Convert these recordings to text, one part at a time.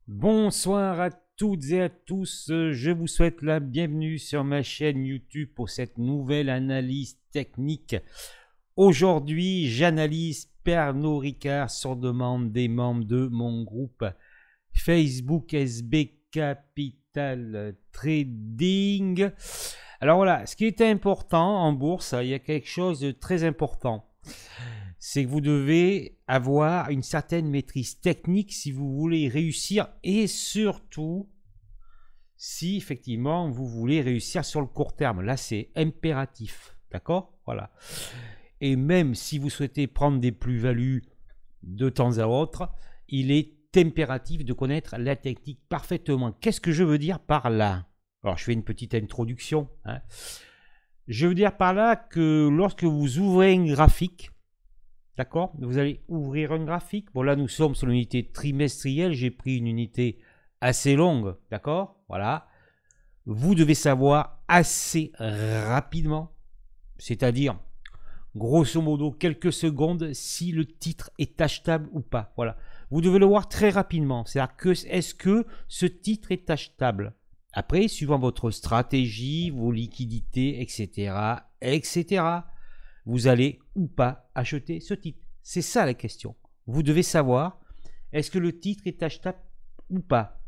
Bonsoir à toutes et à tous, je vous souhaite la bienvenue sur ma chaîne YouTube pour cette nouvelle analyse technique. Aujourd'hui, j'analyse Pernod Ricard sur demande des membres de mon groupe Facebook SB Capital Trading. Alors voilà, ce qui est important en bourse, il y a quelque chose de très important. C'est que vous devez avoir une certaine maîtrise technique si vous voulez réussir et surtout si effectivement vous voulez réussir sur le court terme. Là, c'est impératif. D'accord? Voilà. Et même si vous souhaitez prendre des plus-values de temps à autre, il est impératif de connaître la technique parfaitement. Qu'est-ce que je veux dire par là? Alors, je fais une petite introduction. Je veux dire par là que lorsque vous ouvrez un graphique, d'accord, vous allez ouvrir un graphique. Bon, là, nous sommes sur l'unité trimestrielle. J'ai pris une unité assez longue, d'accord. Voilà. Vous devez savoir assez rapidement, c'est-à-dire, grosso modo, quelques secondes, si le titre est achetable ou pas. Voilà. Vous devez le voir très rapidement. C'est-à-dire que, est-ce que ce titre est achetable? Après, suivant votre stratégie, vos liquidités, etc., etc., vous allez ou pas acheter ce titre. C'est ça la question. Vous devez savoir, est-ce que le titre est achetable ou pas?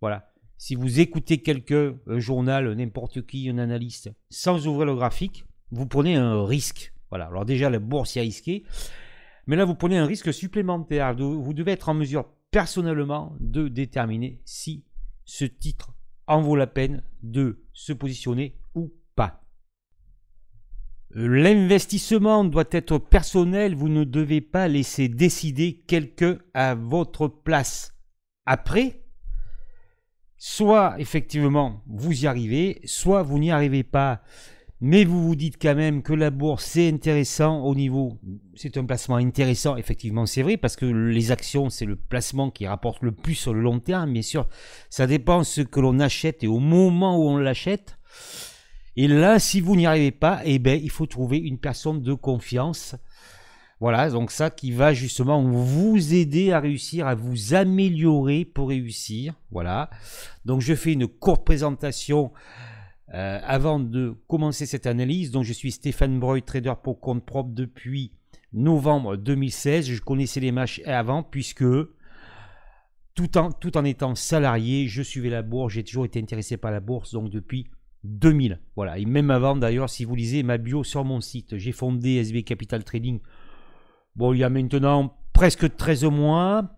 Voilà. Si vous écoutez quelqu'un, un journal, n'importe qui, un analyste, sans ouvrir le graphique, vous prenez un risque. Voilà. Alors déjà, la bourse est risquée, mais là, vous prenez un risque supplémentaire. Vous devez être en mesure personnellement de déterminer si ce titre en vaut la peine de se positionner ou pas. L'investissement doit être personnel, vous ne devez pas laisser décider quelqu'un à votre place. Après, soit effectivement vous y arrivez, soit vous n'y arrivez pas, mais vous vous dites quand même que la bourse c'est intéressant au niveau, c'est un placement intéressant, effectivement c'est vrai, parce que les actions c'est le placement qui rapporte le plus sur le long terme, bien sûr, ça dépend de ce que l'on achète et au moment où on l'achète. Et là, si vous n'y arrivez pas, eh ben, il faut trouver une personne de confiance. Voilà, donc ça qui va justement vous aider à réussir, à vous améliorer pour réussir. Voilà. Donc je fais une courte présentation avant de commencer cette analyse. Donc je suis Stéphane Breuil, trader pour compte propre depuis novembre 2016. Je connaissais les marchés avant puisque tout en étant salarié, je suivais la bourse. J'ai toujours été intéressé par la bourse, donc depuis 2000. Voilà. Et même avant, d'ailleurs, si vous lisez ma bio sur mon site, j'ai fondé SB Capital Trading. Bon, il y a maintenant presque 13 mois.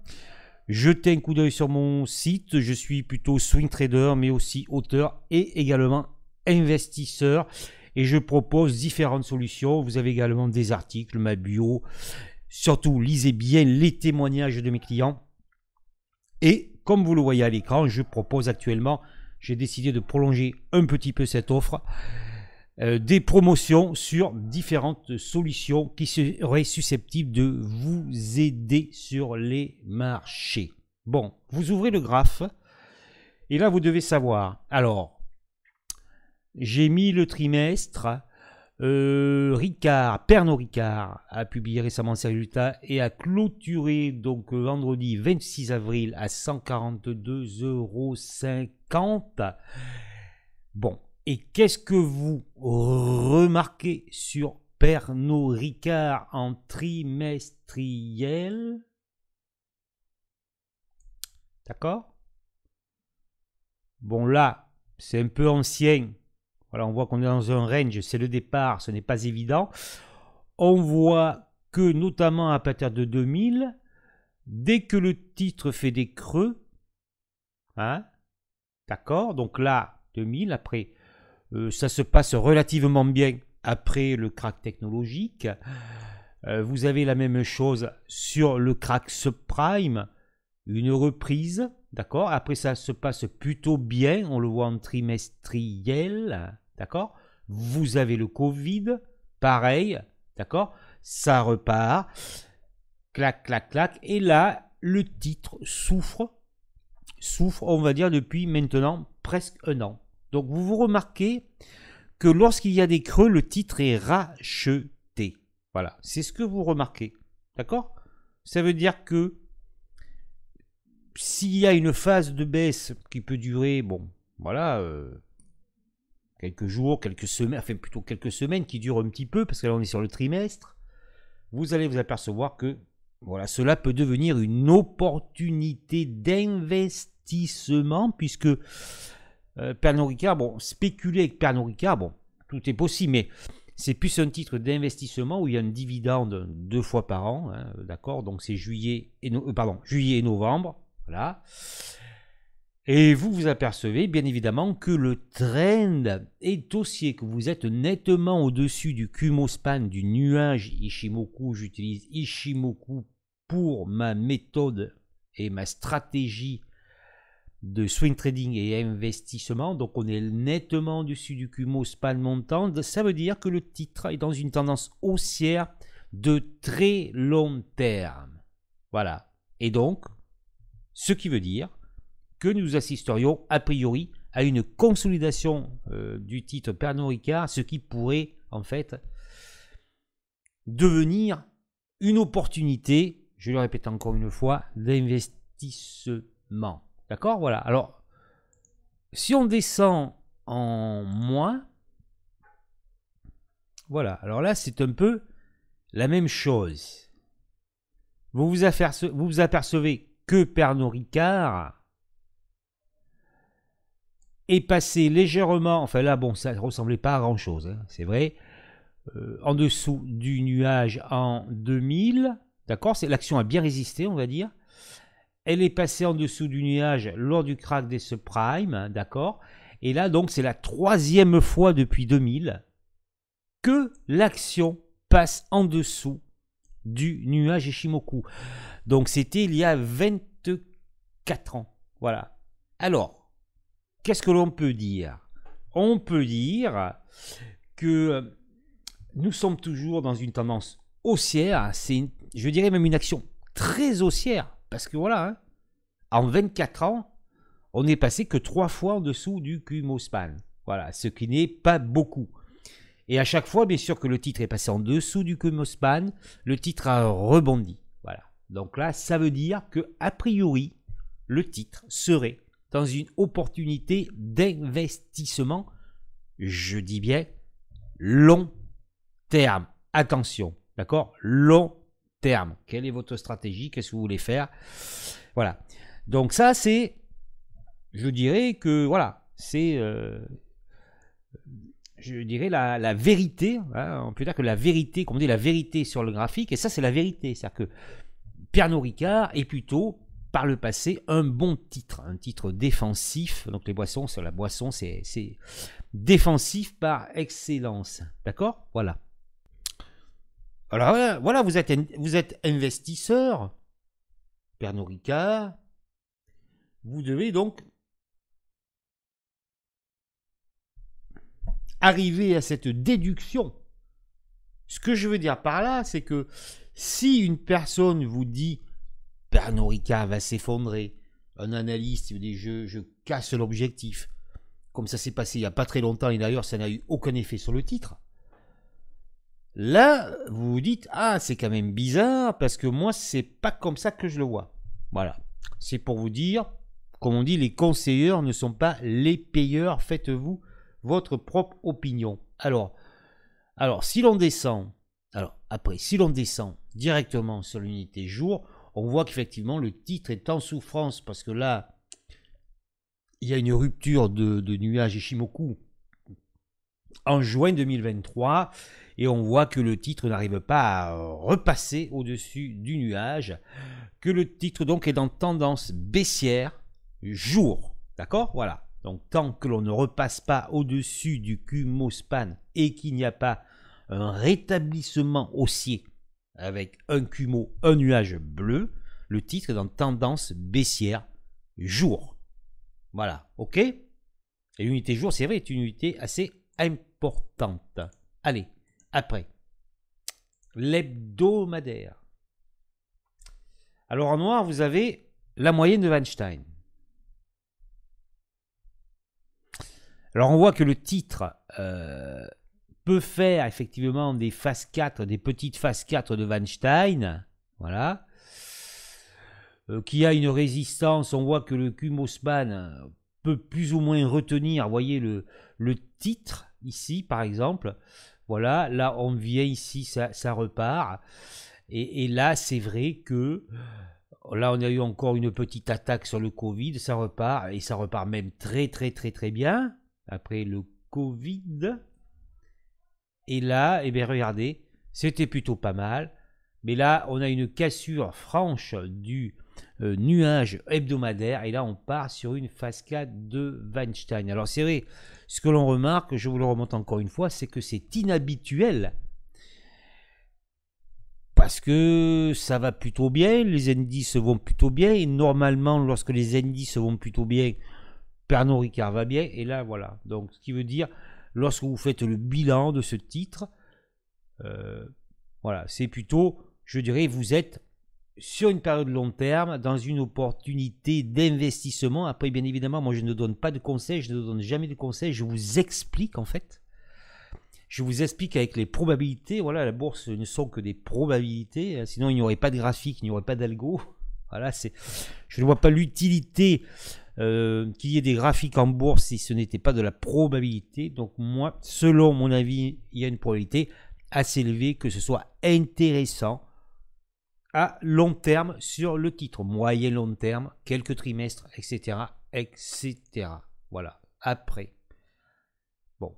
Jetez un coup d'œil sur mon site. Je suis plutôt swing trader, mais aussi auteur et également investisseur. Et je propose différentes solutions. Vous avez également des articles, ma bio. Surtout, lisez bien les témoignages de mes clients. Et comme vous le voyez à l'écran, je propose actuellement, j'ai décidé de prolonger un petit peu cette offre, des promotions sur différentes solutions qui seraient susceptibles de vous aider sur les marchés. Bon, vous ouvrez le graphe et là vous devez savoir. Alors, j'ai mis le trimestre. Pernod Ricard a publié récemment ses résultats et a clôturé donc vendredi 26 avril à 142,50 €. Bon, et qu'est-ce que vous remarquez sur Pernod Ricard en trimestriel? D'accord? Bon là, c'est un peu ancien. Voilà, on voit qu'on est dans un range, c'est le départ, ce n'est pas évident. On voit que notamment à partir de 2000, dès que le titre fait des creux, d'accord, donc là, 2000, après, ça se passe relativement bien après le crack technologique. Vous avez la même chose sur le crack subprime, une reprise, d'accord, après ça se passe plutôt bien, on le voit en trimestriel. D'accord? Vous avez le Covid, pareil, d'accord? Ça repart, clac, clac, clac. Et là, le titre souffre, on va dire, depuis maintenant presque un an. Donc, vous remarquez que lorsqu'il y a des creux, le titre est racheté. Voilà, c'est ce que vous remarquez. D'accord? Ça veut dire que s'il y a une phase de baisse qui peut durer, bon, voilà, quelques jours, quelques semaines, enfin plutôt quelques semaines qui durent un petit peu, parce que là on est sur le trimestre, vous allez vous apercevoir que voilà, cela peut devenir une d'investissement, puisque Pernod Ricard, bon, spéculer avec Pernod Ricard, bon, tout est possible, mais c'est plus un titre d'investissement où il y a un dividende 2 fois par an, hein, d'accord, donc c'est juillet et novembre, voilà. Et vous vous apercevez bien évidemment que le trend est haussier, que vous êtes nettement au-dessus du Kumospan, du nuage Ichimoku. J'utilise Ichimoku pour ma méthode et ma stratégie de swing trading et investissement. Donc on est nettement au-dessus du Kumospan montant. Ça veut dire que le titre est dans une tendance haussière de très long terme. Voilà. Et donc, ce qui veut dire que nous assisterions a priori à une consolidation du titre Pernod Ricard, ce qui pourrait en fait devenir une opportunité, je le répète encore une fois, d'investissement. D'accord? Voilà. Alors, si on descend en moins, voilà. Alors là, c'est un peu la même chose. Vous vous apercevez que Pernod Ricard est passé légèrement, enfin là, bon, ça ne ressemblait pas à grand-chose, hein, c'est vrai, en dessous du nuage en 2000, d'accord, l'action a bien résisté, on va dire. Elle est passée en dessous du nuage lors du crack des subprimes, hein, d'accord. Et là, donc, c'est la 3e fois depuis 2000 que l'action passe en dessous du nuage Ichimoku. Donc, c'était il y a 24 ans. Voilà. Alors, qu'est-ce que l'on peut dire? On peut dire que nous sommes toujours dans une tendance haussière. C'est, je dirais même une action très haussière. Parce que voilà, hein, en 24 ans, on n'est passé que 3 fois en dessous du Kumospan. Voilà, ce qui n'est pas beaucoup. Et à chaque fois, bien sûr que le titre est passé en dessous du Kumospan, le titre a rebondi. Voilà. Donc là, ça veut dire que a priori, le titre serait dans une opportunité d'investissement, je dis bien long terme. Attention, d'accord? Long terme. Quelle est votre stratégie? Qu'est-ce que vous voulez faire? Voilà. Donc ça, c'est, je dirais que, voilà, c'est, je dirais la vérité. Hein, on peut dire que la vérité, comme on dit, la vérité sur le graphique, et ça, c'est la vérité. C'est-à-dire que Pernod Ricard est plutôt, par le passé, un bon titre, un titre défensif. Donc les boissons, la boisson, c'est défensif par excellence. D'accord? Voilà. Alors voilà, vous êtes investisseur, Pernod Ricard. Vous devez donc arriver à cette déduction. Ce que je veux dire par là, c'est que si une personne vous dit Pernod Ricard va s'effondrer, un analyste vous dit je casse l'objectif, comme ça s'est passé il n'y a pas très longtemps et d'ailleurs ça n'a eu aucun effet sur le titre, là vous vous dites ah c'est quand même bizarre parce que moi c'est pas comme ça que je le vois. Voilà, c'est pour vous dire, comme on dit, les conseilleurs ne sont pas les payeurs, faites-vous votre propre opinion. Alors si l'on descend, si l'on descend directement sur l'unité jour, on voit qu'effectivement le titre est en souffrance parce que là, il y a une rupture de nuage Ichimoku en juin 2023 et on voit que le titre n'arrive pas à repasser au-dessus du nuage, que le titre donc est dans tendance baissière jour, d'accord? Voilà. Donc tant que l'on ne repasse pas au-dessus du Kumospan et qu'il n'y a pas un rétablissement haussier avec un Kumo, un nuage bleu, le titre est dans tendance baissière jour. Voilà, ok? Et l'unité jour, c'est vrai, est une unité assez importante. Allez, après, l'hebdomadaire. Alors en noir, vous avez la moyenne de Weinstein. Alors on voit que le titre peut faire effectivement des phases 4, des petites phases 4 de Weinstein. Voilà. qui a une résistance. On voit que le Kumospan peut plus ou moins retenir, voyez le titre ici par exemple. Voilà, là on vient ici, ça repart. Et là c'est vrai que là on a eu encore une petite attaque sur le Covid, ça repart, et ça repart même très très très très bien après le Covid. Et là, eh bien regardez, c'était plutôt pas mal. Mais là, on a une cassure franche du nuage hebdomadaire. Et là, on part sur une cascade de Weinstein. Alors c'est vrai, ce que l'on remarque, je vous le remonte encore une fois, c'est que c'est inhabituel. Parce que ça va plutôt bien, les indices vont plutôt bien. Et normalement, lorsque les indices vont plutôt bien, Pernod Ricard va bien. Et là, voilà. Donc, ce qui veut dire, lorsque vous faites le bilan de ce titre, voilà, c'est plutôt, je dirais, vous êtes sur une période long terme, dans une opportunité d'investissement. Après, bien évidemment, moi, je ne donne pas de conseils, je ne donne jamais de conseils, je vous explique, en fait. Je vous explique avec les probabilités. Voilà, la bourse ne sont que des probabilités, sinon il n'y aurait pas de graphique, il n'y aurait pas d'algo. Voilà, je ne vois pas l'utilité qu'il y ait des graphiques en bourse si ce n'était pas de la probabilité. Donc moi, selon mon avis, il y a une probabilité assez élevée que ce soit intéressant à long terme sur le titre, moyen long terme, quelques trimestres, etc., etc. Voilà. Après, bon,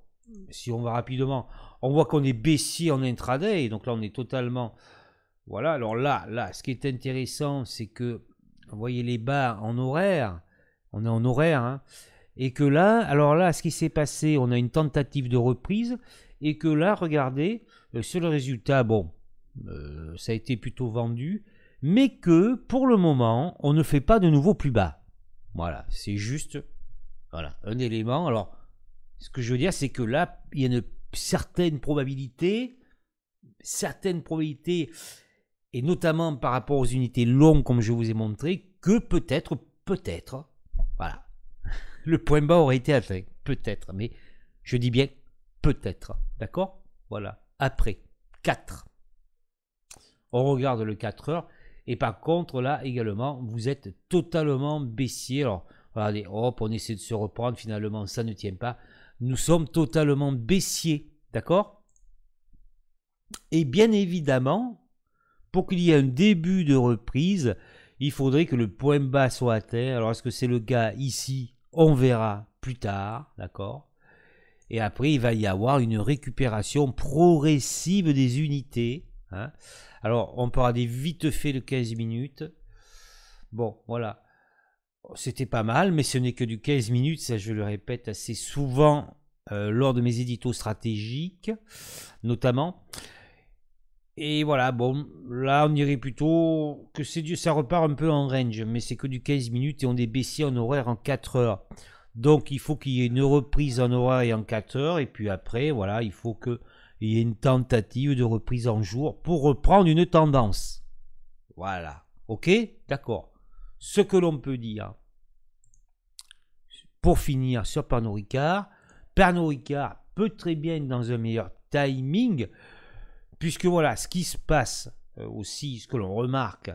si on va rapidement, on voit qu'on est baissier en intraday, donc là on est totalement, voilà. Alors là, ce qui est intéressant, c'est que vous voyez les bas en horaire, on est en horaire, hein, et que là, alors là, ce qui s'est passé, on a une tentative de reprise, et que là, regardez, sur le résultat, bon, ça a été plutôt vendu, mais que pour le moment, on ne fait pas de nouveau plus bas. Voilà, c'est juste, voilà, un élément. Alors, ce que je veux dire, c'est que là, il y a une certaine probabilité, et notamment par rapport aux unités longues, comme je vous ai montré, que peut-être, voilà, le point bas aurait été atteint, peut-être, mais je dis bien peut-être, d'accord? Voilà, après, 4. On regarde le 4 heures, et par contre, là également, vous êtes totalement baissier. Alors, regardez, hop, on essaie de se reprendre, finalement, ça ne tient pas. Nous sommes totalement baissiers, d'accord? Et bien évidemment, pour qu'il y ait un début de reprise, il faudrait que le point bas soit atteint. Alors, est-ce que c'est le cas ici? On verra plus tard, d'accord? Et après, il va y avoir une récupération progressive des unités, hein. Alors, on peut regarder vite fait le 15 minutes. Bon, voilà. C'était pas mal, mais ce n'est que du 15 minutes. Ça, je le répète assez souvent lors de mes éditos stratégiques, notamment. Et voilà, bon, là, on dirait plutôt que ça repart un peu en range, mais c'est que du 15 minutes et on est baissier en horaire en 4 heures. Donc, il faut qu'il y ait une reprise en horaire et en 4 heures. Et puis après, voilà, il faut qu'il y ait une tentative de reprise en jour pour reprendre une tendance. Voilà. Ok? D'accord. Ce que l'on peut dire, pour finir sur Pernod Ricard peut très bien être dans un meilleur timing, puisque voilà, ce qui se passe aussi, ce que l'on remarque,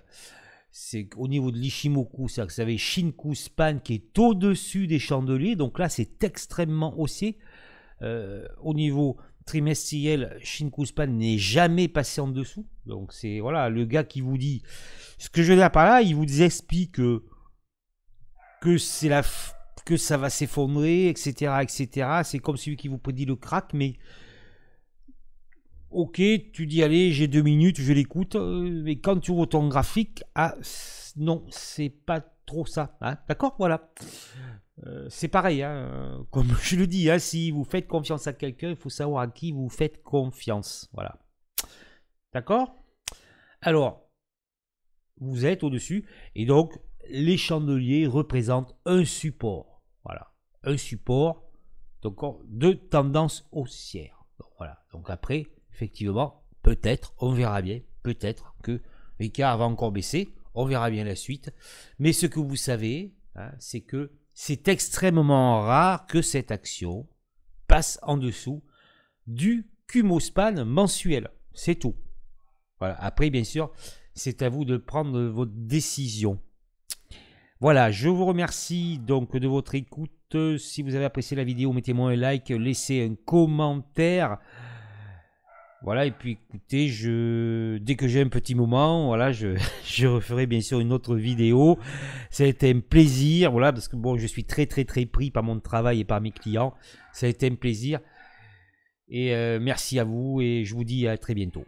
c'est qu'au niveau de l'Ishimoku, c'est-à-dire que vous avez Shinku Span qui est au-dessus des chandeliers, donc là c'est extrêmement haussier. Au niveau trimestriel, Shinku Span n'est jamais passé en dessous, donc c'est voilà, le gars qui vous dit, ce que je veux dire par là, il vous explique que que ça va s'effondrer, etc., etc. C'est comme celui qui vous prédit le crack, mais ok, tu dis allez, j'ai 2 minutes, je l'écoute, mais quand tu ouvres ton graphique, ah non, c'est pas trop ça, hein, d'accord, voilà. C'est pareil, hein, comme je le dis, hein, si vous faites confiance à quelqu'un, il faut savoir à qui vous faites confiance, voilà. D'accord? Alors, vous êtes au-dessus, et donc les chandeliers représentent un support, voilà, un support donc de tendance haussière. Donc, voilà, donc après, effectivement, peut-être, on verra bien, peut-être que Ricard va encore baisser, on verra bien la suite, mais ce que vous savez, hein, c'est que c'est extrêmement rare que cette action passe en dessous du Kumospan mensuel, c'est tout. Voilà. Après, bien sûr, c'est à vous de prendre votre décision. Voilà, je vous remercie donc de votre écoute. Si vous avez apprécié la vidéo, mettez-moi un like, laissez un commentaire. Voilà, et puis écoutez, dès que j'ai un petit moment, voilà, je referai bien sûr une autre vidéo. Ça a été un plaisir, voilà, parce que bon, je suis très pris par mon travail et par mes clients. Ça a été un plaisir. Et merci à vous et je vous dis à très bientôt.